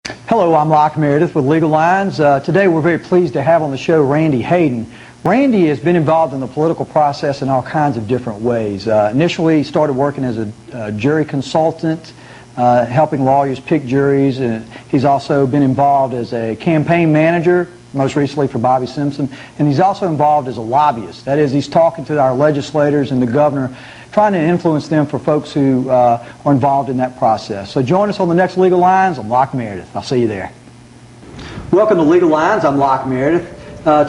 Hello, I'm Locke Meredith with Legal Lines. Today we're very pleased to have on the show Randy Hayden. Randy has been involved in the political process in all kinds of different ways. Initially he started working as a jury consultant, helping lawyers pick juries. He's also been involved as a campaign manager, most recently for Bobby Simpson, and he's also involved as a lobbyist. That is, he's talking to our legislators and the governor, trying to influence them for folks who are involved in that process. So join us on the next Legal Lines. I'm Locke Meredith. I'll see you there. Welcome to Legal Lines. I'm Locke Meredith.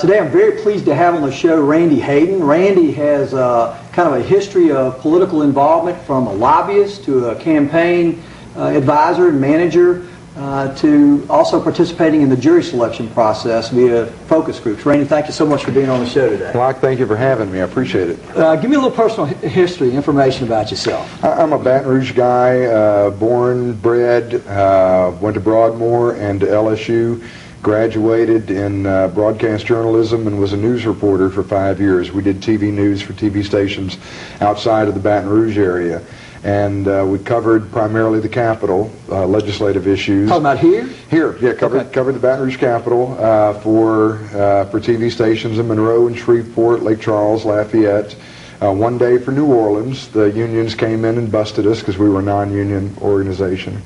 Today I'm very pleased to have on the show Randy Hayden. Randy has kind of a history of political involvement, from a lobbyist to a campaign advisor and manager, to also participating in the jury selection process via focus groups. Randy, thank you so much for being on the show today. Locke, thank you for having me. I appreciate it. Give me a little personal history, information about yourself. I'm a Baton Rouge guy, born, bred, went to Broadmoor and to LSU, graduated in broadcast journalism and was a news reporter for 5 years. We did TV news for TV stations outside of the Baton Rouge area. And we covered primarily the Capitol, legislative issues. Talking about here? Here, yeah, covered the Baton Rouge Capitol for TV stations in Monroe and Shreveport, Lake Charles, Lafayette. One day for New Orleans, the unions came in and busted us because we were a non-union organization.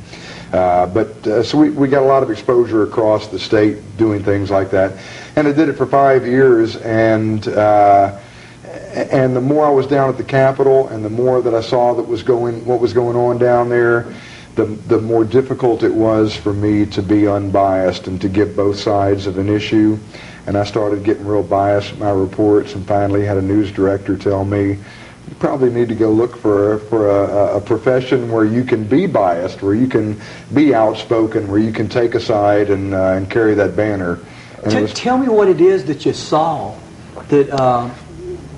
So we got a lot of exposure across the state doing things like that. And I did it for 5 years, and the more I was down at the Capitol and the more that I saw what was going on down there, the more difficult it was for me to be unbiased and to give both sides of an issue. And I started getting real biased in my reports, and finally had a news director tell me, you probably need to go look for a profession where you can be biased, where you can be outspoken, where you can take a side and carry that banner. And tell me what it is that you saw that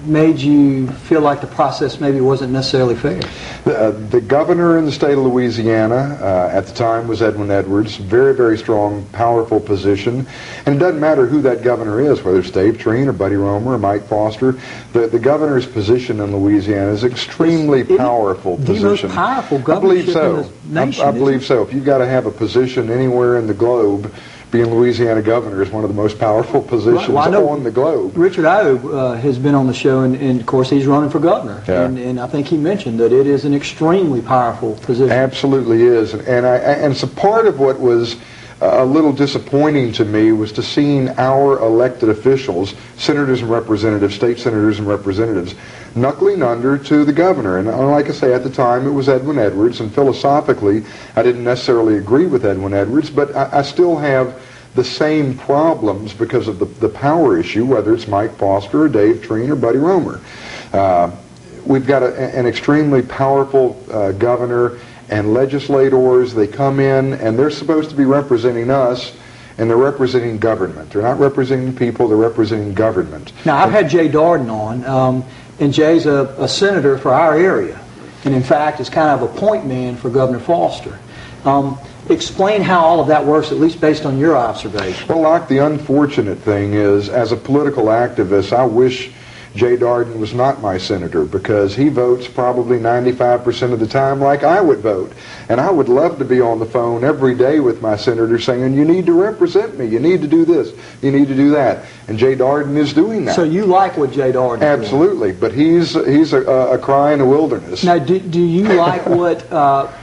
made you feel like the process maybe wasn't necessarily fair. The governor in the state of Louisiana at the time was Edwin Edwards. Very, very strong, powerful position. And it doesn't matter who that governor is, whether it's Dave Treen or Buddy Roemer or Mike Foster. The governor's position in Louisiana is extremely powerful position. The most powerful governorship in the nation. I believe so. If you've got to have a position anywhere in the globe, being Louisiana governor is one of the most powerful positions on the globe. Richard Iob has been on the show, and of course he's running for governor. Yeah. And I think he mentioned that it is an extremely powerful position. Absolutely is. And so part of what was a little disappointing to me was to seeing our elected officials, senators and representatives, state senators and representatives, knuckling under to the governor. And like I say, at the time it was Edwin Edwards, and philosophically I didn't necessarily agree with Edwin Edwards, but I still have the same problems because of the power issue, whether it's Mike Foster or Dave Treen or Buddy Roemer. We've got an extremely powerful governor and legislators. They come in and they're supposed to be representing us, and they're representing government. They're not representing people, they're representing government. Now, I've had Jay Darden on, and Jay's a senator for our area, and in fact is kind of a point man for Governor Foster. Explain how all of that works, at least based on your observation. Well, Locke, the unfortunate thing is, as a political activist, I wish Jay Darden was not my senator, because he votes probably 95% of the time like I would vote. And I would love to be on the phone every day with my senator saying, you need to represent me, you need to do this, you need to do that. And Jay Darden is doing that. So you like what Jay Darden is Absolutely, doing. But he's a cry in the wilderness. Now, do you like what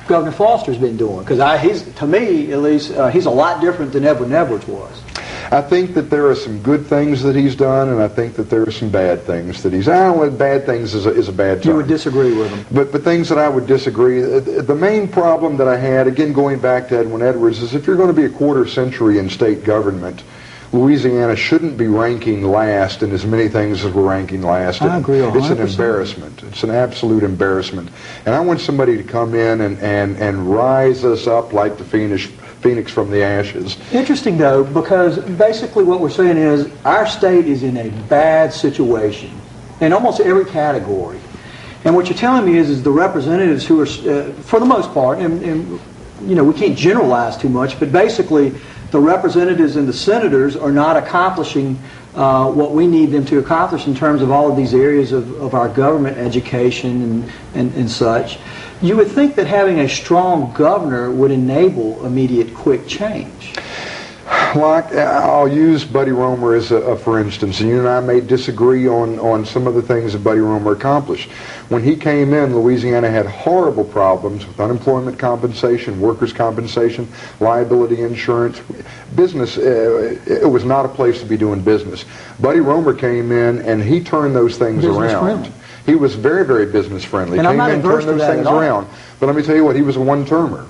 Governor Foster's been doing? Because to me, at least, he's a lot different than Edwin Edwards was. I think that there are some good things that he's done, and I think that there are some bad things that he's... I don't know what bad things is a bad term. You would disagree with him. But things that I would disagree... The main problem that I had, again going back to Edwin Edwards, is if you're going to be a quarter century in state government, Louisiana shouldn't be ranking last in as many things as we're ranking last in. I agree 100%. It's an embarrassment. It's an absolute embarrassment. And I want somebody to come in and rise us up like the Phoenix from the ashes. Interesting, though, because basically what we're saying is our state is in a bad situation in almost every category. And what you're telling me is the representatives who are, for the most part, and you know, we can't generalize too much, but basically the representatives and the senators are not accomplishing what we need them to accomplish in terms of all of these areas of our government, education and such. You would think that having a strong governor would enable immediate, quick change. Like, I'll use Buddy Roemer as for instance, and you and I may disagree on some of the things that Buddy Roemer accomplished. When he came in, Louisiana had horrible problems with unemployment compensation, workers' compensation, liability insurance. Business, it was not a place to be doing business. Buddy Roemer came in and he turned those things around. He was very, very business friendly. And I'm not adverse to that at all. Around. But let me tell you what, he was a one-termer.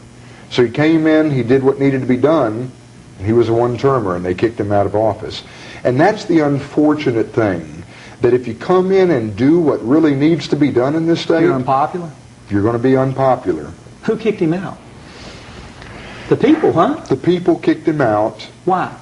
So he came in, he did what needed to be done, and he was a one-termer, and they kicked him out of office. And that's the unfortunate thing, that if you come in and do what really needs to be done in this state, you're unpopular? You're going to be unpopular. Who kicked him out? The people, huh? The people kicked him out. Why?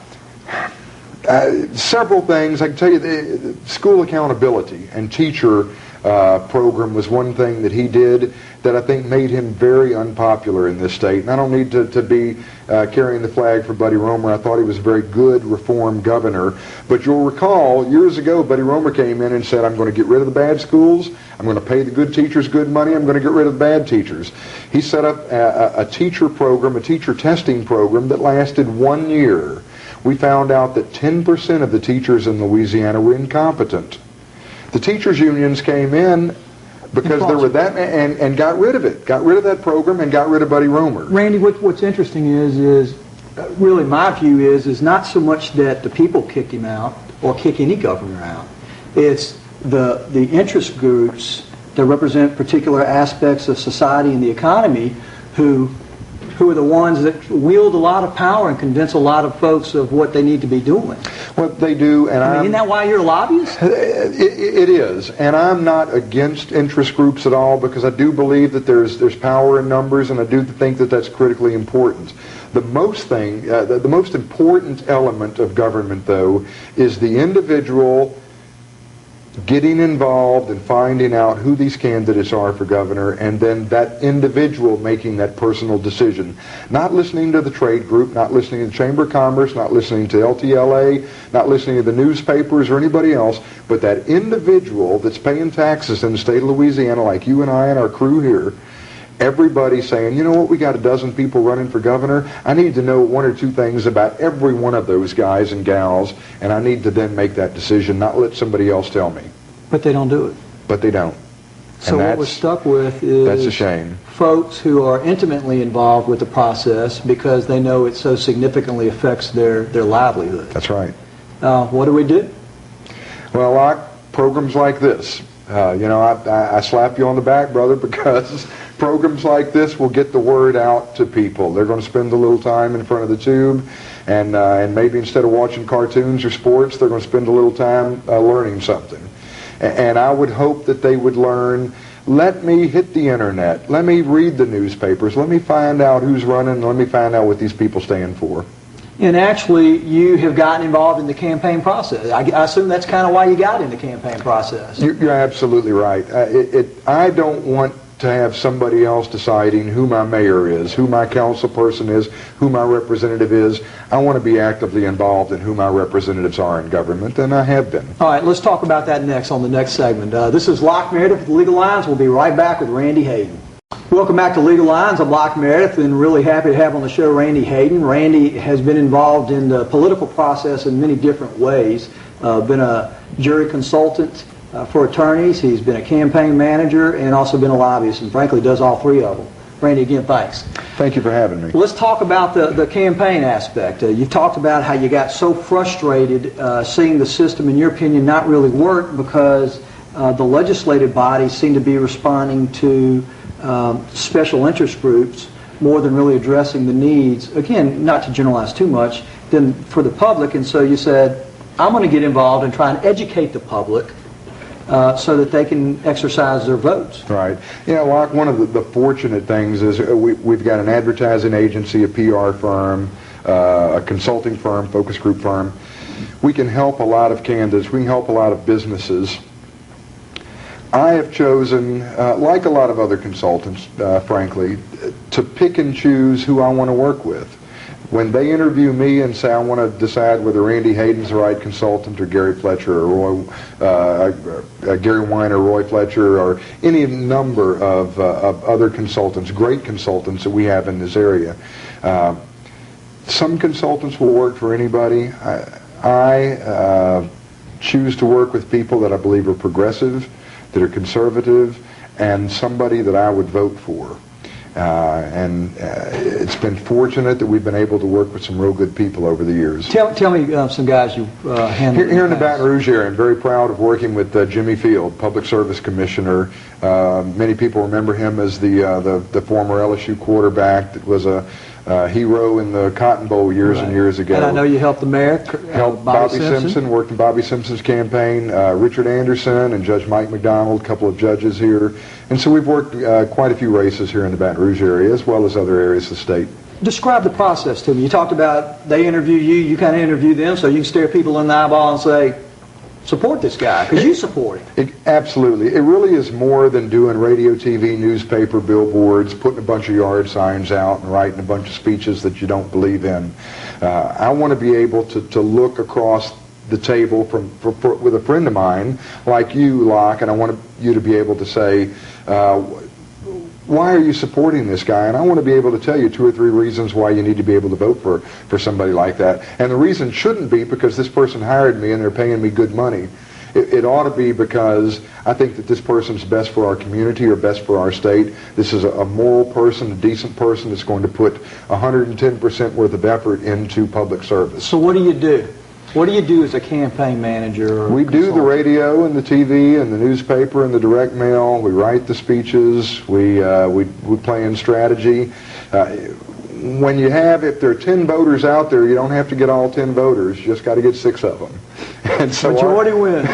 Several things. I can tell you, the school accountability and teacher program was one thing that he did that I think made him very unpopular in this state. And I don't need to be carrying the flag for Buddy Roemer. I thought he was a very good reform governor. But you'll recall, years ago, Buddy Roemer came in and said, I'm going to get rid of the bad schools, I'm going to pay the good teachers good money, I'm going to get rid of the bad teachers. He set up a teacher program, a teacher testing program that lasted 1 year. We found out that 10% of the teachers in Louisiana were incompetent. The teachers' unions came in because there were that, and got rid of it. Got rid of that program and got rid of Buddy Roemer. Randy, what's interesting is really my view is not so much that the people kicked him out or kick any governor out. It's the interest groups that represent particular aspects of society and the economy who are the ones that wield a lot of power and convince a lot of folks of what they need to be doing. What they do, and isn't that why you're a lobbyist? It is, and I'm not against interest groups at all, because I do believe that there's power in numbers, and I do think that that's critically important. The most important element of government, though, is the individual getting involved and finding out who these candidates are for governor, and then that individual making that personal decision. Not listening to the trade group, not listening to the Chamber of Commerce, not listening to LTLA, not listening to the newspapers or anybody else, but that individual that's paying taxes in the state of Louisiana, like you and I and our crew here, everybody saying, you know what, we got a dozen people running for governor. I need to know one or two things about every one of those guys and gals, and I need to then make that decision, not let somebody else tell me. But they don't do it. But they don't. So what we're stuck with is that's a shame. Folks who are intimately involved with the process because they know it so significantly affects their livelihood. That's right. What do we do? Well, Locke, programs like this. I slap you on the back, brother, because programs like this will get the word out to people. They're going to spend a little time in front of the tube, and maybe instead of watching cartoons or sports, they're going to spend a little time learning something. And I would hope that they would learn, let me hit the internet, let me read the newspapers, let me find out who's running, let me find out what these people stand for. And actually, you have gotten involved in the campaign process. I assume that's kind of why you got in the campaign process. You're absolutely right. I don't want to have somebody else deciding who my mayor is, who my council person is, who my representative is. I want to be actively involved in who my representatives are in government, and I have been. All right, let's talk about that next on the next segment. This is Locke Meredith with Legal Lines. We'll be right back with Randy Hayden. Welcome back to Legal Lines. I'm Locke Meredith, and really happy to have on the show Randy Hayden. Randy has been involved in the political process in many different ways. Been a jury consultant for attorneys. He's been a campaign manager and also been a lobbyist, and frankly does all three of them. Randy, again, thanks. Thank you for having me. Let's talk about the campaign aspect. You've talked about how you got so frustrated seeing the system, in your opinion, not really work because the legislative bodies seem to be responding to special interest groups more than really addressing the needs, again, not to generalize too much, than for the public. And so you said, I'm going to get involved and try and educate the public so that they can exercise their votes. Right. Locke, one of the fortunate things is we've got an advertising agency, a PR firm, a consulting firm, focus group firm. We can help a lot of candidates. We can help a lot of businesses. I have chosen, like a lot of other consultants, frankly, to pick and choose who I want to work with. When they interview me and say, I want to decide whether Randy Hayden's the right consultant or Gary Fletcher or Gary Wine or Roy Fletcher or any number of other consultants, great consultants that we have in this area. Some consultants will work for anybody. I choose to work with people that I believe are progressive, that are conservative, and somebody that I would vote for. It's been fortunate that we've been able to work with some real good people over the years. Tell me some guys you handled. Here in the Baton Rouge area, I'm very proud of working with Jimmy Field, Public Service Commissioner. Many people remember him as the former LSU quarterback that was a hero in the Cotton Bowl years and years ago. And I know you helped the mayor, helped Bobby Simpson, worked in Bobby Simpson's campaign, Richard Anderson and Judge Mike McDonald, a couple of judges here. And so we've worked quite a few races here in the Baton Rouge area, as well as other areas of the state. Describe the process to me. You talked about they interview you, you kind of interview them, so you can stare people in the eyeball and say, support this guy, because you support him. Absolutely. It really is more than doing radio, TV, newspaper, billboards, putting a bunch of yard signs out and writing a bunch of speeches that you don't believe in. I want to be able to look across the table with a friend of mine like you, Locke, and I want you to be able to say, why are you supporting this guy? And I want to be able to tell you 2 or 3 reasons why you need to be able to vote for somebody like that. And the reason shouldn't be because this person hired me and they're paying me good money. It ought to be because I think that this person's best for our community or best for our state. This is a moral person, a decent person that's going to put 110% worth of effort into public service. So what do you do? What do you do as a campaign manager? We do the radio and the TV and the newspaper and the direct mail. We write the speeches. We plan strategy. When you have, if there are 10 voters out there, you don't have to get all 10 voters. You just got to get 6 of them. And so majority wins.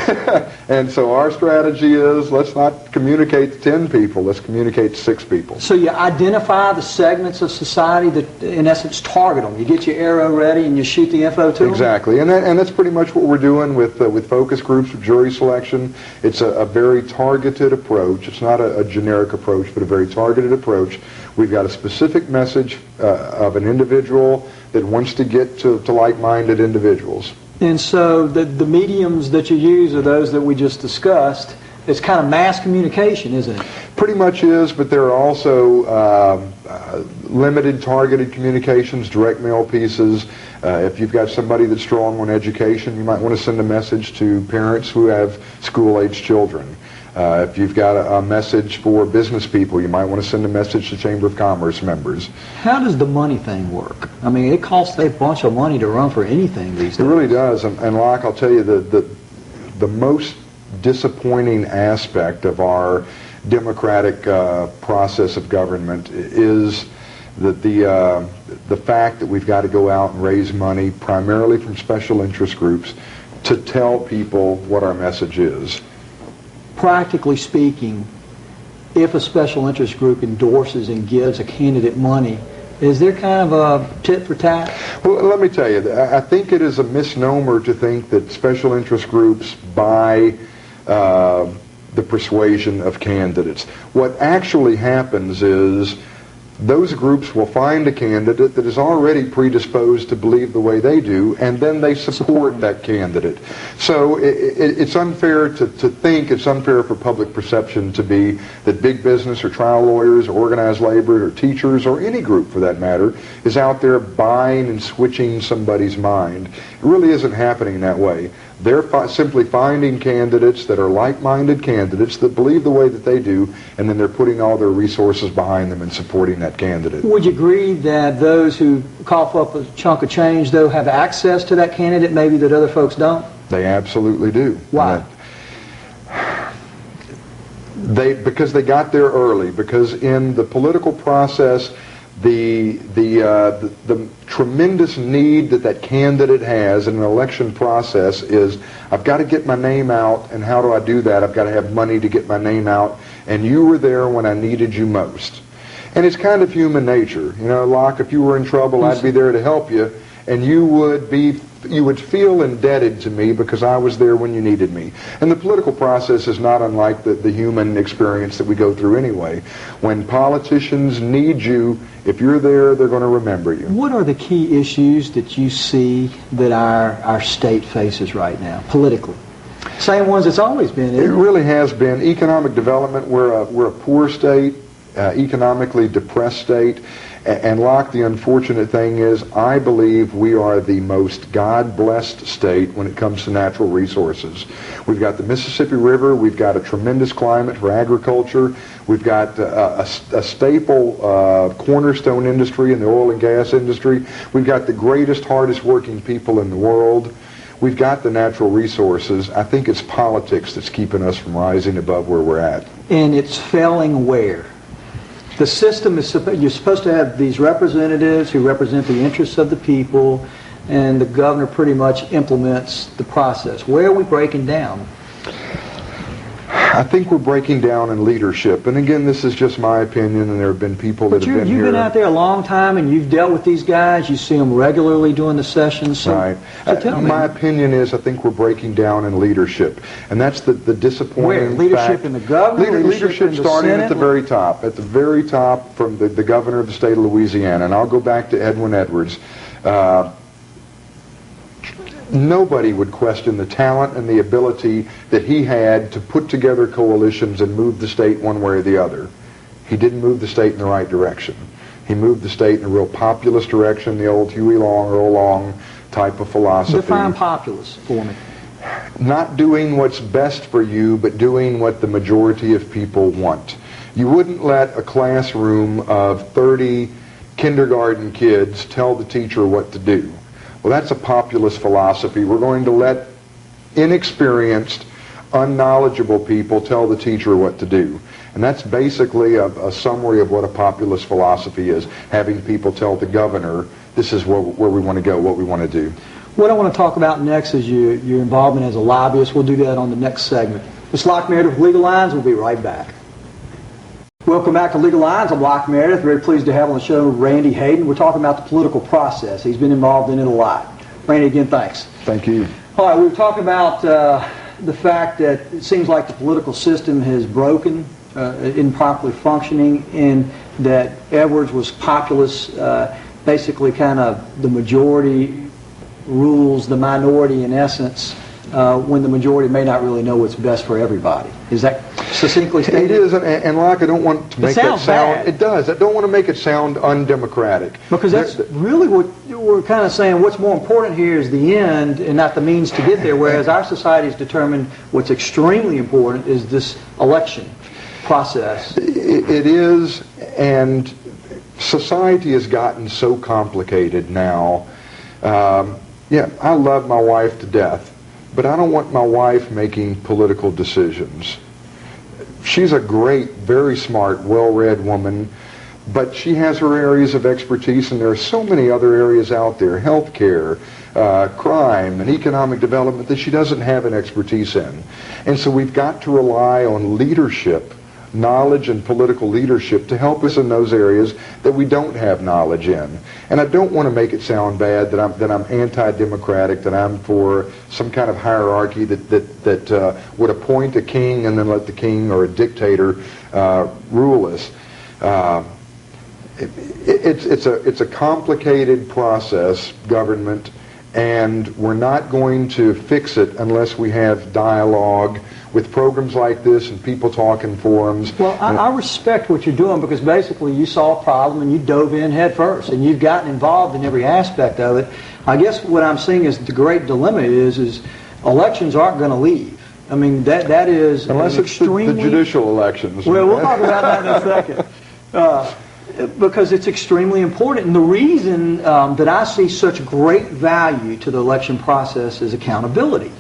And so our strategy is, let's not communicate to 10 people. Let's communicate to 6 people. So you identify the segments of society that, in essence, target them. You get your arrow ready and you shoot the info to them? Exactly. And that's pretty much what we're doing with focus groups, with jury selection. It's a very targeted approach. It's not a generic approach, but a very targeted approach. We've got a specific message of an individual that wants to get to like-minded individuals. And so the mediums that you use are those that we just discussed. It's kind of mass communication, isn't it? Pretty much is, but there are also limited targeted communications, direct mail pieces. If you've got somebody that's strong on education, you might want to send a message to parents who have school-age children. If you've got a message for business people, you might want to send a message to Chamber of Commerce members. How does the money thing work? I mean, it costs a bunch of money to run for anything these days. It really does. And Locke, I'll tell you, the most disappointing aspect of our democratic process of government is that the fact that we've got to go out and raise money primarily from special interest groups to tell people what our message is. Practically speaking, if a special interest group endorses and gives a candidate money, is there kind of a tit for tat? Well, let me tell you, I think it is a misnomer to think that special interest groups buy the persuasion of candidates. What actually happens is those groups will find a candidate that is already predisposed to believe the way they do, and then they support that candidate. So it's unfair to think, it's unfair for public perception to be that big business or trial lawyers or organized labor or teachers or any group for that matter is out there buying and switching somebody's mind. It really isn't happening that way. They're simply finding candidates that are like-minded candidates that believe the way that they do, and then they're putting all their resources behind them and supporting that candidate. Would you agree that those who cough up a chunk of change, though, have access to that candidate maybe that other folks don't? They absolutely do. Why? Because they got there early, because in the political process, the tremendous need that candidate has in an election process is, I've got to get my name out, and how do I do that? I've got to have money to get my name out, and you were there when I needed you most. And it's kind of human nature. You know, Locke, if you were in trouble, I'd be there to help you, and you would feel indebted to me because I was there when you needed me. And the political process is not unlike the human experience that we go through anyway. When politicians need you, if you're there, they're going to remember you. What are the key issues that you see that our state faces right now, politically? Same ones it's always been, isn't it? It really has been. Economic development, we're a poor state, economically depressed state. And Locke, the unfortunate thing is, I believe we are the most God-blessed state when it comes to natural resources. We've got the Mississippi River. We've got a tremendous climate for agriculture. We've got a staple cornerstone industry in the oil and gas industry. We've got the greatest, hardest working people in the world. We've got the natural resources. I think it's politics that's keeping us from rising above where we're at. And it's failing where? The system is, you're supposed to have these representatives who represent the interests of the people, and the governor pretty much implements the process. Where are we breaking down? I think we're breaking down in leadership. And again, this is just my opinion, and there have been people that have been here. You've been out there a long time, and you've dealt with these guys. You see them regularly doing the sessions. So, right. So tell me. My opinion is I think we're breaking down in leadership. And that's the disappointing Where? Leadership fact. In the governor? Leadership in the starting Senate? at the very top. At the very top from the governor of the state of Louisiana. And I'll go back to Edwin Edwards. Nobody would question the talent and the ability that he had to put together coalitions and move the state one way or the other. He didn't move the state in the right direction. He moved the state in a real populist direction, the old Huey Long, Earl Long type of philosophy. Define populist for me. Not doing what's best for you, but doing what the majority of people want. You wouldn't let a classroom of 30 kindergarten kids tell the teacher what to do. Well, that's a populist philosophy. We're going to let inexperienced, unknowledgeable people tell the teacher what to do. And that's basically a summary of what a populist philosophy is, having people tell the governor, this is where we want to go, what we want to do. What I want to talk about next is your involvement as a lobbyist. We'll do that on the next segment. This is Locke Meredith with Legal Lines. We'll be right back. Welcome back to Legal Lines. I'm Locke Meredith. Very pleased to have on the show Randy Hayden. We're talking about the political process. He's been involved in it a lot. Randy, again, thanks. Thank you. All right, we were talking about the fact that it seems like the political system has broken, improperly functioning, and that Edwards was populist, basically kind of the majority rules the minority in essence, when the majority may not really know what's best for everybody. Is that succinctly stated? It is, and Locke, I don't want to make that sound. Bad. It does. I don't want to make it sound undemocratic. Because that's really what we're kind of saying. What's more important here is the end and not the means to get there. Whereas our society has determined what's extremely important is this election process. It is, and society has gotten so complicated now. Yeah, I love my wife to death, but I don't want my wife making political decisions. She's a great, very smart, well-read woman, but she has her areas of expertise, and there are so many other areas out there, healthcare, crime, and economic development, that she doesn't have an expertise in. And so we've got to rely on leadership, knowledge and political leadership to help us in those areas that we don't have knowledge in. And I don't want to make it sound bad that I'm anti-democratic, that I'm for some kind of hierarchy that would appoint a king and then let the king or a dictator rule us. It's a complicated process, government, and we're not going to fix it unless we have dialogue with programs like this and people talk in forums. Well, I respect what you're doing, because basically you saw a problem and you dove in head first, and you've gotten involved in every aspect of it. I guess what I'm seeing is the great dilemma is elections aren't going to leave. I mean, that is unless it's the judicial elections. Well, we'll talk about that in a second. Because it's extremely important. And the reason that I see such great value to the election process is accountability.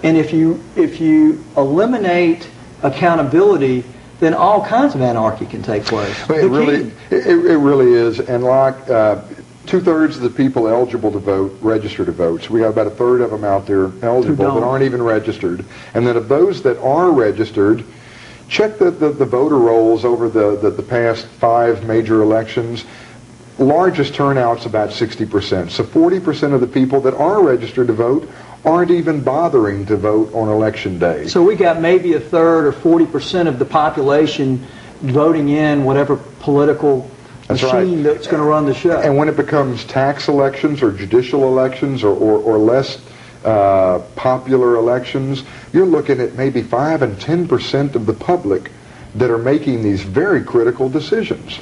And if you eliminate accountability, then all kinds of anarchy can take place. It really is. And Locke, 2/3 of the people eligible to vote register to vote. So we have about 1/3 of them out there eligible that aren't even registered. And then of those that are registered, check the voter rolls over the past 5 major elections. largest turnout's about 60%. So 40% of the people that are registered to vote aren't even bothering to vote on election day. So we got maybe a third or 40% of the population voting in whatever political machine that's going to run the show. And when it becomes tax elections or judicial elections or less popular elections, you're looking at maybe 5 and 10% of the public that are making these very critical decisions.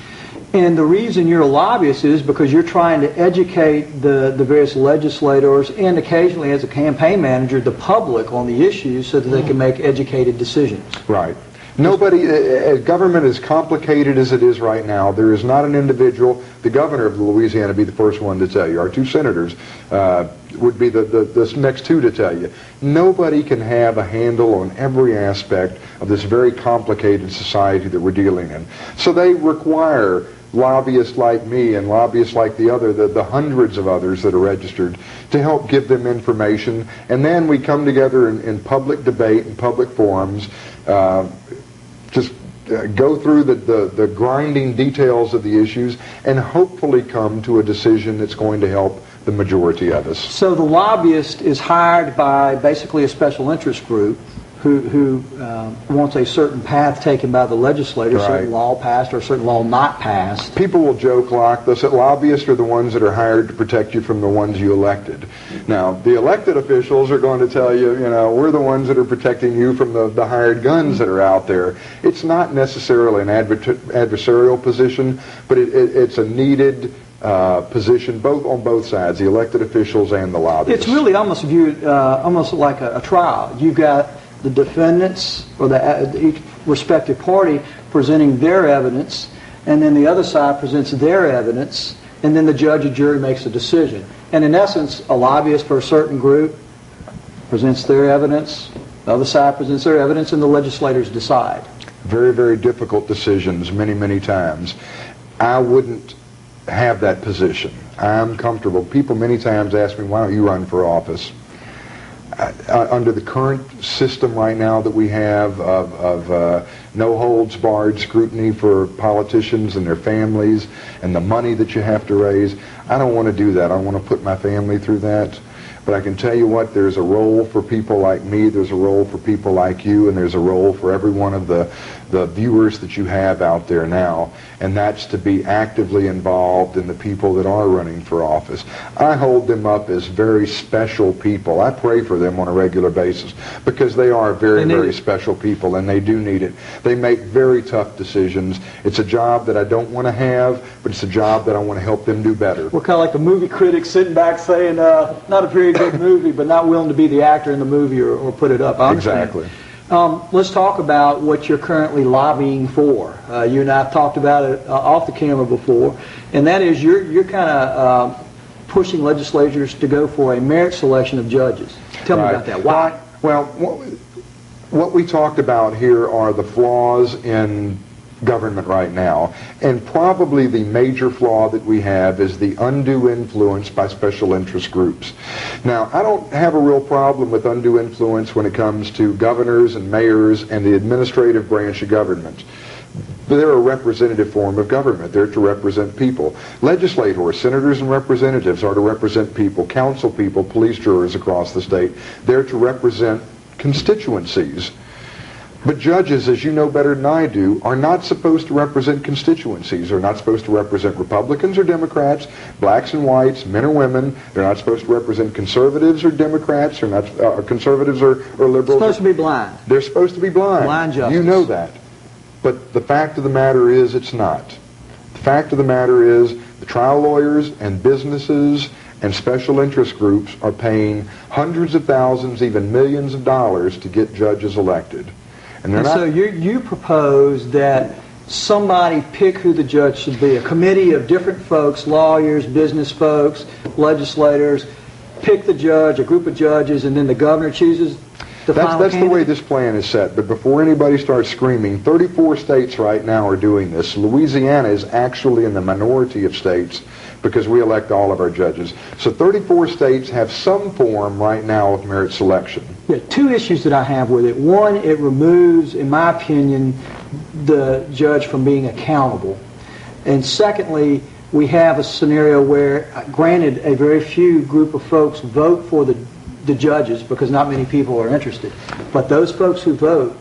And the reason you're a lobbyist is because you're trying to educate the various legislators and occasionally as a campaign manager the public on the issues so that they can make educated decisions. Right. Nobody, government as complicated as it is right now, there is not an individual, the governor of Louisiana would be the first one to tell you, our two senators would be the next two to tell you. Nobody can have a handle on every aspect of this very complicated society that we're dealing in. So they require lobbyists like me and lobbyists like the hundreds of others that are registered to help give them information. And then we come together in public debate and public forums, just go through the grinding details of the issues and hopefully come to a decision that's going to help the majority of us. So the lobbyist is hired by basically a special interest group who wants a certain path taken by the legislature, Right. certain law passed or a certain law not passed. People will joke, Locke, that lobbyists are the ones that are hired to protect you from the ones you elected. Now, the elected officials are going to tell you, we're the ones that are protecting you from the hired guns that are out there. It's not necessarily an adversarial position, but it's a needed position on both sides, the elected officials and the lobbyists. It's really almost viewed almost like a trial. You've got the defendants or each respective party presenting their evidence, and then the other side presents their evidence, and then the judge or jury makes a decision. And in essence, a lobbyist for a certain group presents their evidence, the other side presents their evidence, and the legislators decide. Very, very difficult decisions many, many times. I wouldn't have that position. I'm comfortable. People many times ask me, why don't you run for office? Under the current system right now that we have of no-holds-barred scrutiny for politicians and their families and the money that you have to raise, I don't want to do that. I want to put my family through that. But I can tell you what, there's a role for people like me, there's a role for people like you, and there's a role for every one of the viewers that you have out there now, and that's to be actively involved in the people that are running for office. I hold them up as very special people. I pray for them on a regular basis because they are very, very special people, and they do need it. They make very tough decisions. It's a job that I don't want to have, but it's a job that I want to help them do better. We're kind of like the movie critics sitting back saying, not a very good movie, but not willing to be the actor in the movie or put it up. I understand. Exactly. Let's talk about what you're currently lobbying for. You and I have talked about it off the camera before, and that is you're kind of pushing legislators to go for a merit selection of judges. Tell me about that. Why? Well, what we talked about here are the flaws in government right now, and probably the major flaw that we have is the undue influence by special interest groups. Now, I don't have a real problem with undue influence when it comes to governors and mayors and the administrative branch of government. They're a representative form of government. They're to represent people. Legislators, senators and representatives are to represent people, council people, police jurors across the state. They're to represent constituencies. But judges, as you know better than I do, are not supposed to represent constituencies. They're not supposed to represent Republicans or Democrats, blacks and whites, men or women. They're not supposed to represent conservatives or Democrats, or not conservatives or liberals. They're supposed to be blind. They're supposed to be blind. Blind justice. You know that. But the fact of the matter is it's not. The fact of the matter is the trial lawyers and businesses and special interest groups are paying hundreds of thousands, even millions of dollars to get judges elected. And so you propose that somebody pick who the judge should be. A committee of different folks, lawyers, business folks, legislators, pick the judge, a group of judges, and then the governor chooses the final candidate? That's the way this plan is set. But before anybody starts screaming, 34 states right now are doing this. Louisiana is actually in the minority of states because we elect all of our judges. So 34 states have some form right now of merit selection. Yeah, two issues that I have with it. One, it removes, in my opinion, the judge from being accountable. And secondly, we have a scenario where, granted, a very few group of folks vote for the judges because not many people are interested. But those folks who vote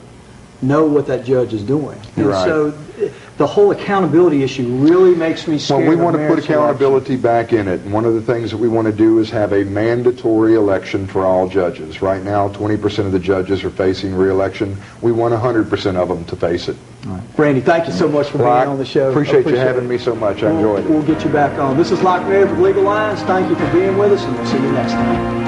know what that judge is doing. You're and right. so the whole accountability issue really makes me scared. Well, we want to put of accountability back in it. And one of the things that we want to do is have a mandatory election for all judges. Right now, 20% of the judges are facing re-election. We want 100% of them to face it. All right. Randy, thank you so much for being on the show. Appreciate you having me so much. I enjoyed it. We'll get you back on. This is Locke Meredith with Legal Lines. Thank you for being with us, and we'll see you next time.